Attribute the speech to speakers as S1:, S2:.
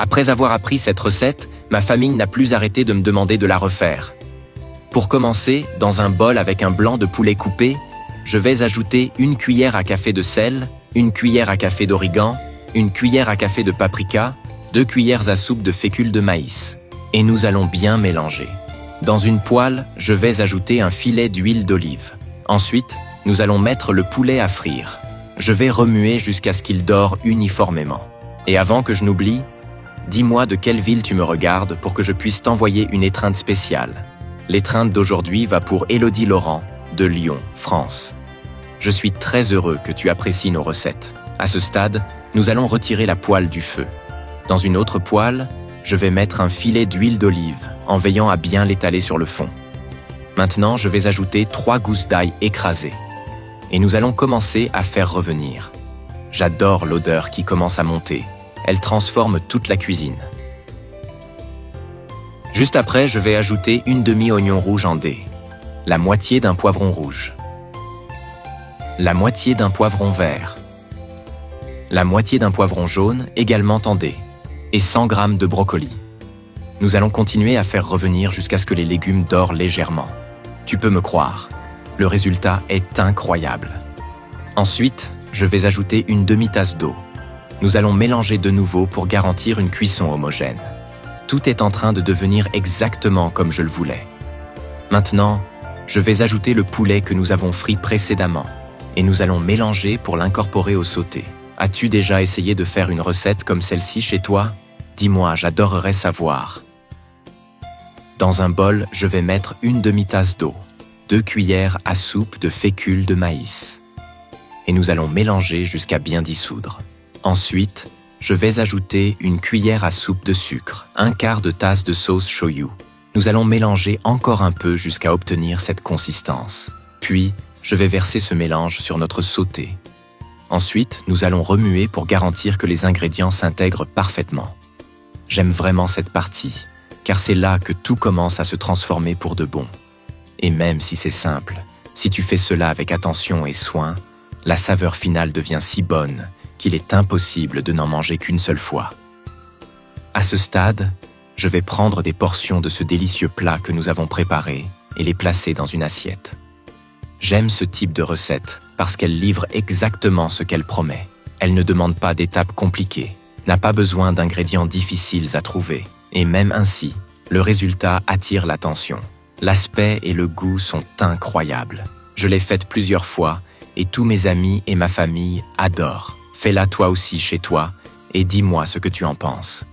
S1: Après avoir appris cette recette, ma famille n'a plus arrêté de me demander de la refaire. Pour commencer, dans un bol avec un blanc de poulet coupé, je vais ajouter 1 cuillère à café de sel, 1 cuillère à café d'origan, 1 cuillère à café de paprika, 2 cuillères à soupe de fécule de maïs. Et nous allons bien mélanger. Dans une poêle, je vais ajouter un filet d'huile d'olive. Ensuite, nous allons mettre le poulet à frire. Je vais remuer jusqu'à ce qu'il dore uniformément. Et avant que je n'oublie, dis-moi de quelle ville tu me regardes pour que je puisse t'envoyer une étreinte spéciale. L'étreinte d'aujourd'hui va pour Élodie Laurent, de Lyon, France. Je suis très heureux que tu apprécies nos recettes. À ce stade, nous allons retirer la poêle du feu. Dans une autre poêle, je vais mettre un filet d'huile d'olive en veillant à bien l'étaler sur le fond. Maintenant, je vais ajouter 3 gousses d'ail écrasées. Et nous allons commencer à faire revenir. J'adore l'odeur qui commence à monter. Elle transforme toute la cuisine. Juste après, je vais ajouter une demi-oignon rouge en dés, la moitié d'un poivron rouge, la moitié d'un poivron vert, la moitié d'un poivron jaune également en dés, et 100 g de brocoli. Nous allons continuer à faire revenir jusqu'à ce que les légumes dorent légèrement. Tu peux me croire, le résultat est incroyable. Ensuite, je vais ajouter une demi-tasse d'eau. Nous allons mélanger de nouveau pour garantir une cuisson homogène. Tout est en train de devenir exactement comme je le voulais. Maintenant, je vais ajouter le poulet que nous avons frit précédemment et nous allons mélanger pour l'incorporer au sauté. As-tu déjà essayé de faire une recette comme celle-ci chez toi? Dis-moi, j'adorerais savoir. Dans un bol, je vais mettre une demi-tasse d'eau, 2 cuillères à soupe de fécule de maïs. Et nous allons mélanger jusqu'à bien dissoudre. Ensuite, je vais ajouter une cuillère à soupe de sucre, 1/4 de tasse de sauce shoyu. Nous allons mélanger encore un peu jusqu'à obtenir cette consistance. Puis, je vais verser ce mélange sur notre sauté. Ensuite, nous allons remuer pour garantir que les ingrédients s'intègrent parfaitement. J'aime vraiment cette partie, car c'est là que tout commence à se transformer pour de bon. Et même si c'est simple, si tu fais cela avec attention et soin, la saveur finale devient si bonne qu'il est impossible de n'en manger qu'une seule fois. À ce stade, je vais prendre des portions de ce délicieux plat que nous avons préparé et les placer dans une assiette. J'aime ce type de recette parce qu'elle livre exactement ce qu'elle promet. Elle ne demande pas d'étapes compliquées, n'a pas besoin d'ingrédients difficiles à trouver, et même ainsi, le résultat attire l'attention. L'aspect et le goût sont incroyables. Je l'ai faite plusieurs fois et tous mes amis et ma famille adorent. Fais-la toi aussi chez toi et dis-moi ce que tu en penses.